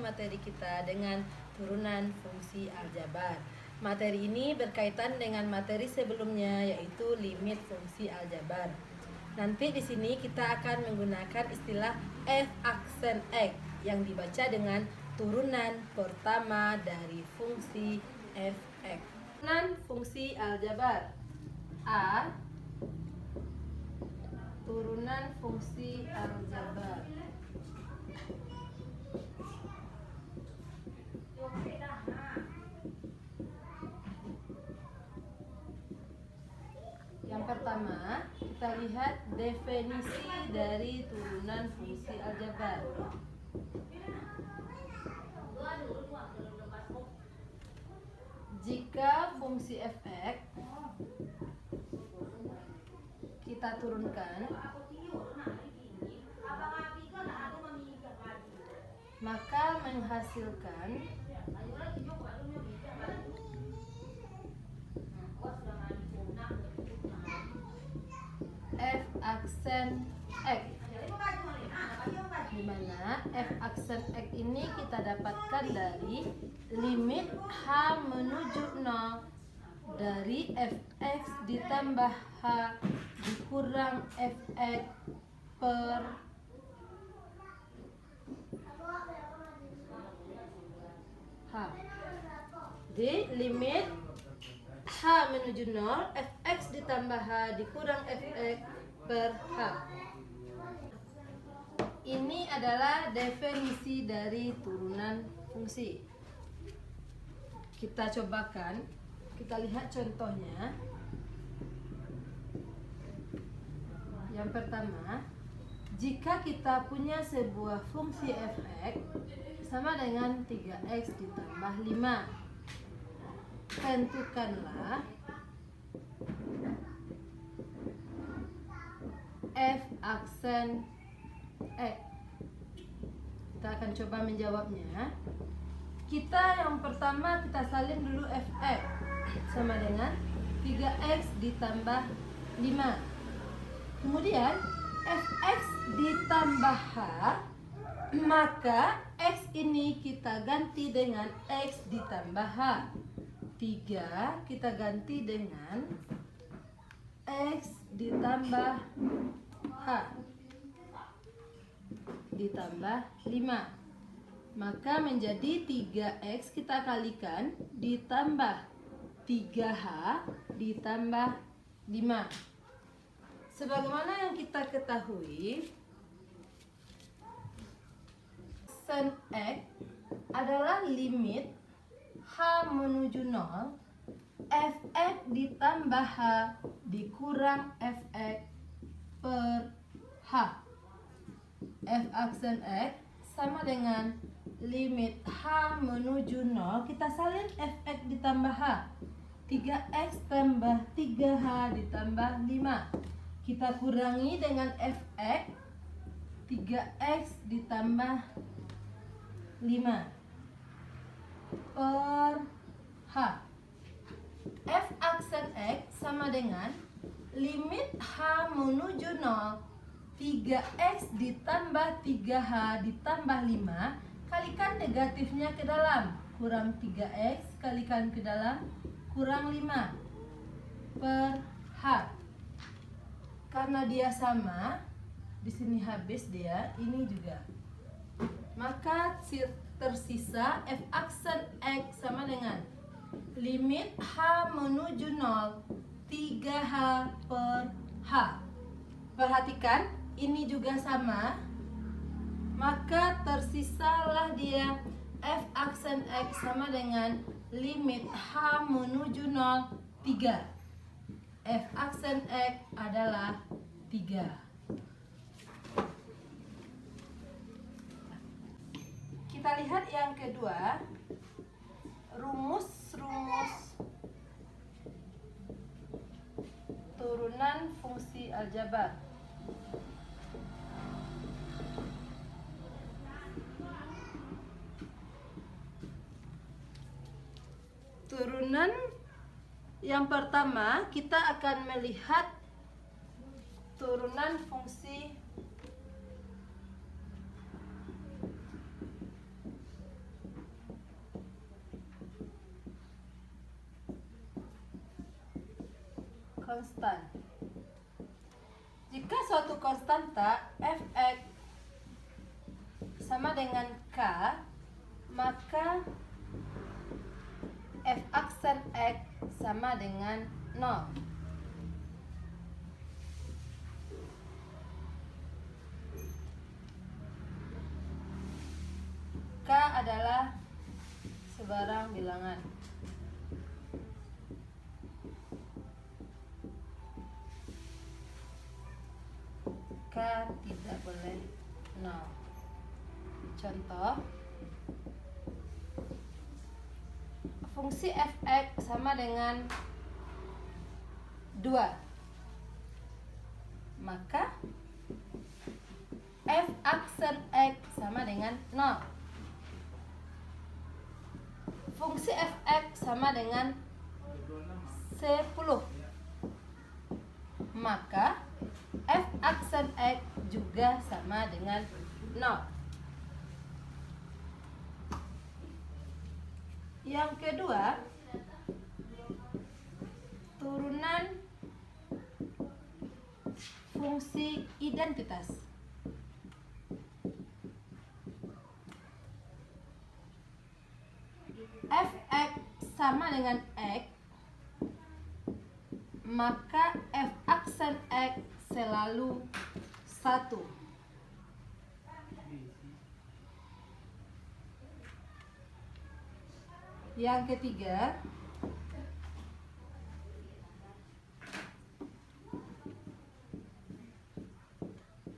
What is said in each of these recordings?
materi kita dengan turunan fungsi aljabar. Materi ini berkaitan dengan materi sebelumnya, yaitu limit fungsi aljabar. Nanti di sini kita akan menggunakan istilah f aksen x yang dibaca dengan turunan pertama dari fungsi f(x). Turunan fungsi aljabar A. Turunan fungsi aljabar. Yang pertama, kita lihat definisi dari turunan fungsi aljabar. Jika fungsi f(x) kita turunkan, maka menghasilkan f aksen x, di mana f aksen x ini kita dapatkan dari limit h menuju 0 dari fx ditambah h dikurang fx per h. Di limit h menuju 0, fx ditambah h dikurang fx per h. Ini adalah definisi dari turunan fungsi. Kita cobakan, kita lihat contohnya. Yang pertama, jika kita punya sebuah fungsi f(x) sama dengan 3x ditambah 5, tentukanlah f aksen x. Kita akan coba menjawabnya. Kita yang pertama, kita salin dulu f(x) sama dengan 3x ditambah 5. Kemudian fx ditambah h, maka x ini kita ganti dengan x ditambah h. 3 kita ganti dengan x ditambah h ditambah 5. Maka menjadi 3x kita kalikan ditambah 3h ditambah 5. Sebagaimana yang kita ketahui, aksen x adalah limit h menuju 0, fx ditambah h dikurang fx per h. F aksen x sama dengan limit h menuju 0, kita salin fx ditambah h, 3x tambah 3h ditambah 5. Kita kurangi dengan fx, 3x ditambah 5 per h. F aksen x sama dengan limit h menuju 0, 3x ditambah 3h ditambah 5, kalikan negatifnya ke dalam, kurang 3x kalikan ke dalam, kurang 5 per h. Karena dia sama, di sini habis dia, ini juga. Maka tersisa f aksen x sama dengan limit h menuju 0, 3h per h. Perhatikan, ini juga sama. Maka tersisalah dia f aksen x sama dengan limit h menuju 0, 3. F aksen x adalah 3. Kita lihat yang kedua, rumus-rumus turunan fungsi aljabar. Turunan yang pertama, kita akan melihat turunan fungsi konstan. Jika suatu konstanta f(x) sama dengan k, maka f aksen x sama dengan 0. K adalah sebarang bilangan. K tidak boleh 0. Contoh, fungsi f(x) sama dengan 2, maka f aksen x sama dengan 0. Fungsi f(x) sama dengan 10, maka f aksen x juga sama dengan 0. Yang kedua, turunan fungsi identitas. f(x) sama dengan x, maka f aksen x selalu 1. Yang ketiga,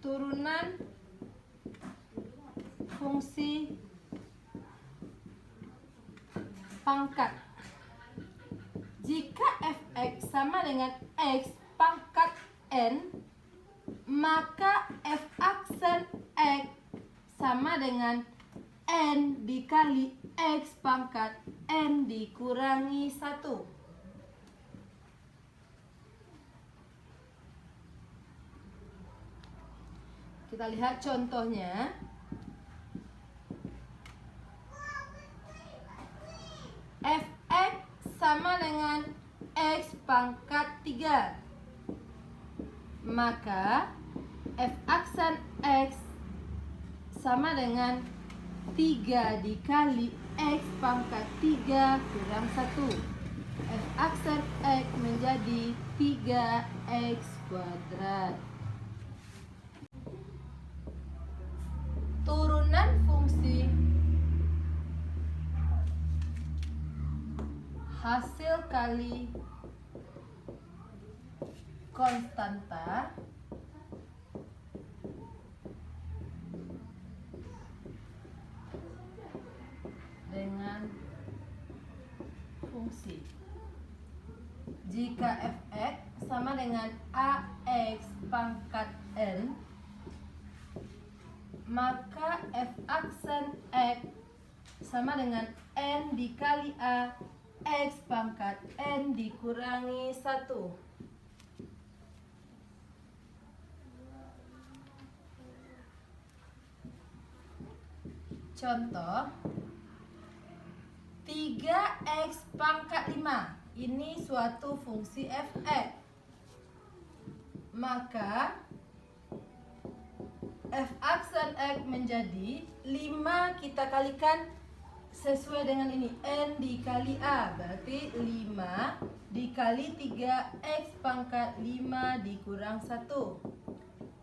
turunan fungsi pangkat. Jika f(x) sama dengan x pangkat n, maka f aksen x sama dengan n dikali x pangkat n dikurangi 1. Kita lihat contohnya. f(x) sama dengan x pangkat 3, maka f aksen x sama dengan 3 dikali x pangkat 3 kurang 1. F aksen x menjadi 3x kuadrat. Turunan fungsi hasil kali konstanta dengan fungsi. Jika f(x) sama dengan ax pangkat n, maka f aksen x sama dengan n dikali a x pangkat n dikurangi 1. Contoh, 3x pangkat 5. Ini suatu fungsi f(x), maka f aksen x menjadi 5 kita kalikan sesuai dengan ini, n dikali a, berarti 5 dikali 3x pangkat 5 dikurang 1.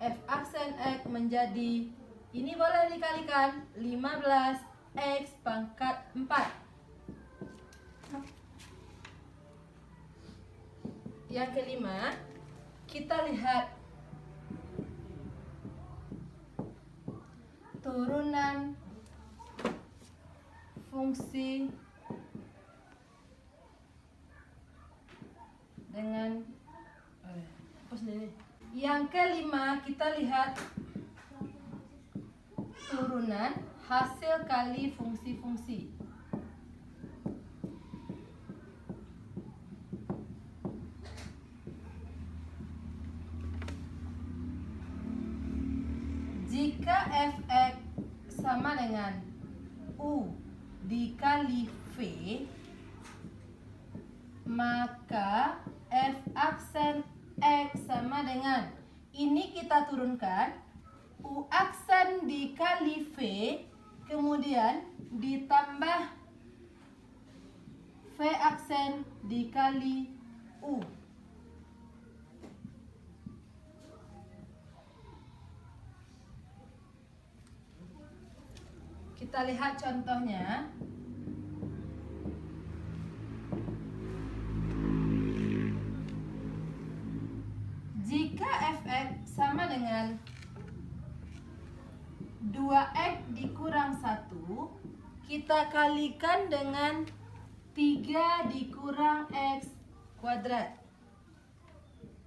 F aksen x menjadi, ini boleh dikalikan, 15x pangkat 4. Yang kelima, kita lihat turunan fungsi dengan yang kelima, kita lihat turunan hasil kali fungsi-fungsi. Jika f(x) sama dengan u dikali v, maka F aksen X sama dengan, ini kita turunkan, U aksen dikali V, kemudian ditambah V aksen dikali U. Kita lihat contohnya. Jika Fx sama dengan 2x dikurang 1, kita kalikan dengan 3 dikurang x kuadrat.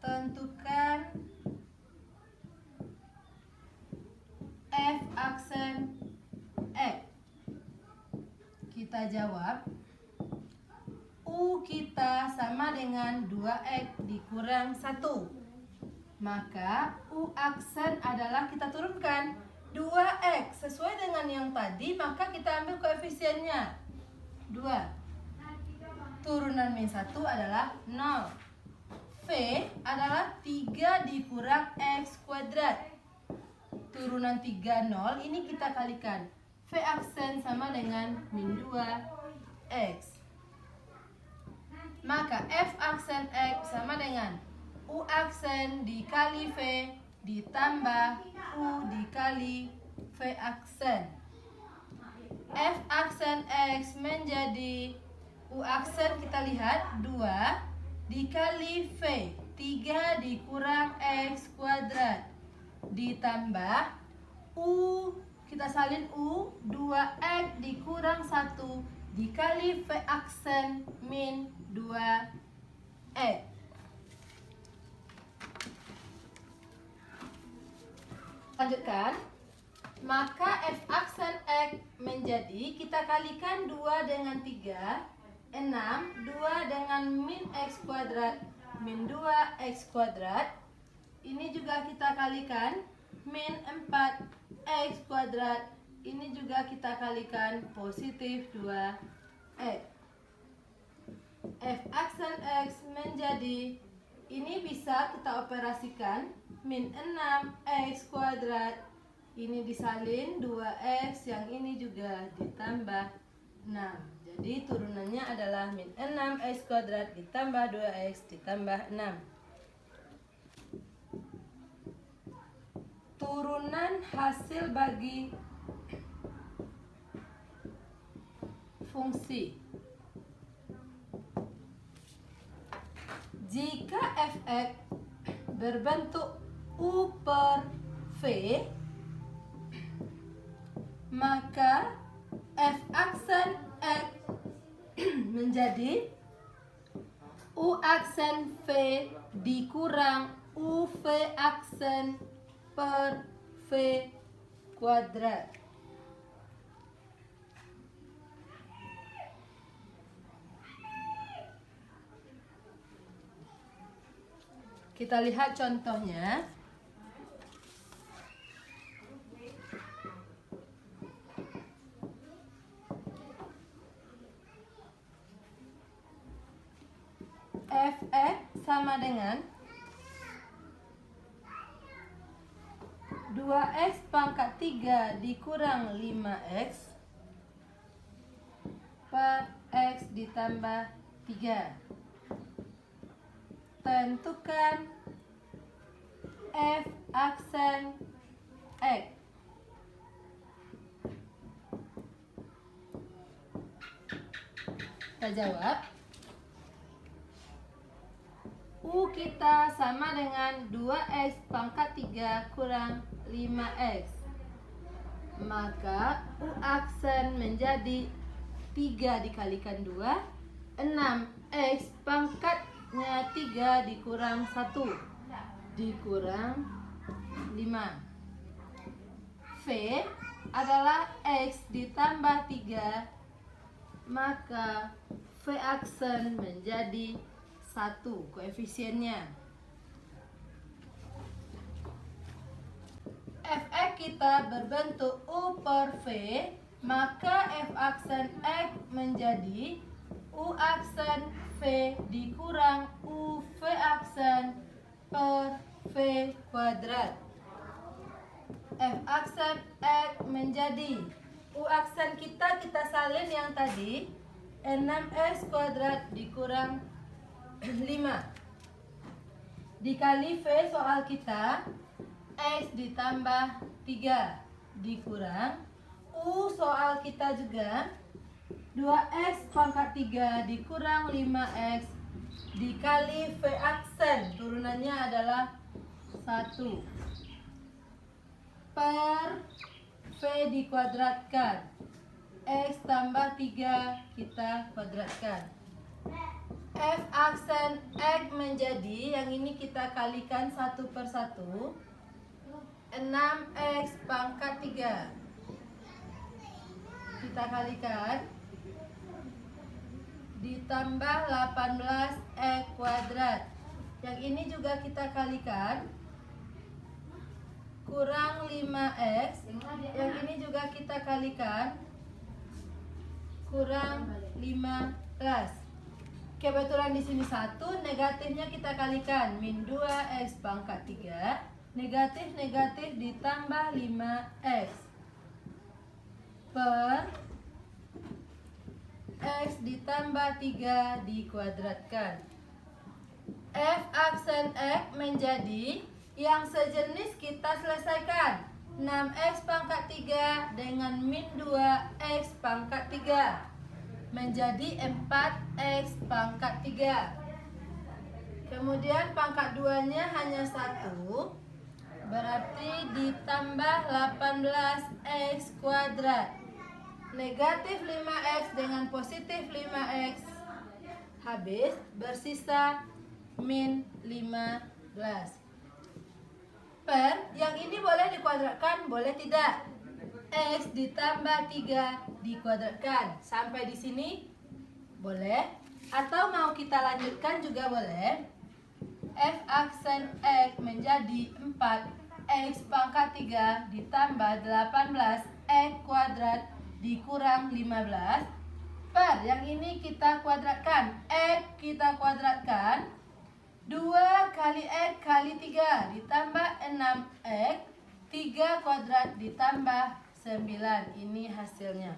Tentukan F aksen X. Kita jawab, U kita sama dengan 2x dikurang 1. Maka U aksen adalah, kita turunkan 2x. Sesuai dengan yang tadi, maka kita ambil koefisiennya 2. Turunan min 1 adalah 0. V adalah 3 dikurang x kuadrat. Turunan 3, 0. Ini kita kalikan. V aksen sama dengan min 2x. Maka F aksen X sama dengan U aksen dikali V ditambah U dikali V aksen. F aksen X menjadi, U aksen kita lihat 2 dikali V, 3 dikurang X kuadrat, ditambah U, kita salin U, 2X dikurang 1 dikali V aksen min 2X. Lanjutkan. Maka F aksen X menjadi, kita kalikan 2 dengan 3, 6, 2 dengan min X kuadrat, min 2X kuadrat. Ini juga kita kalikan, min 4X kuadrat. Ini juga kita kalikan positif 2X. F aksen X menjadi, ini bisa kita operasikan, min 6x kuadrat, ini disalin 2x, yang ini juga ditambah 6. Jadi turunannya adalah min 6x kuadrat ditambah 2x ditambah 6. Turunan hasil bagi fungsi. Jika Fx berbentuk U per V, maka F aksen X menjadi U aksen V dikurang UV aksen per V kuadrat. Kita lihat contohnya. Fx sama dengan 2x pangkat 3 dikurang 5x per x ditambah 3. Tentukan F aksen X. Kita jawab, U kita sama dengan 2x pangkat 3 kurang 5x. Maka U aksen menjadi 3 dikalikan 2, 6x pangkatnya 3 dikurang 1 dikurang 5. V adalah x ditambah 3, maka V aksen menjadi 1 koefisiennya. Fx kita berbentuk U per V, maka F aksen X menjadi U aksen V dikurang UV aksen per V kuadrat. F aksen X menjadi U aksen kita salin yang tadi 6X kuadrat dikurang 5 dikali V soal kita X ditambah 3 dikurang U soal kita juga 2X pangkat 3 dikurang 5X dikali V aksen turunannya adalah 1 per V dikuadratkan X tambah 3 kita kuadratkan. F aksen X menjadi yang ini kita kalikan 1 per 1 6X pangkat 3 kita kalikan ditambah 18X kuadrat. Yang ini juga kita kalikan kurang 5X. Yang ini juga kita kalikan kurang 15. Kebetulan di sini 1, negatifnya kita kalikan min 2X pangkat 3. Negatif ditambah 5X per X ditambah 3 dikuadratkan. F aksen X menjadi yang sejenis kita selesaikan 6X pangkat 3 dengan min 2X pangkat 3 menjadi 4X pangkat 3. Kemudian pangkat 2 nya hanya 1, berarti ditambah 18X kuadrat. Negatif 5X dengan positif 5X habis, bersisa min 15 per yang ini boleh dikuadratkan, boleh tidak? X ditambah 3 dikuadratkan. Sampai di sini boleh, atau mau kita lanjutkan juga boleh. F aksen X menjadi 4X pangkat 3 ditambah 18X kuadrat dikurang 15 per yang ini kita kuadratkan. X kita kuadratkan 2 kali X kali 3 ditambah 6X 3 kuadrat ditambah 9. Ini hasilnya.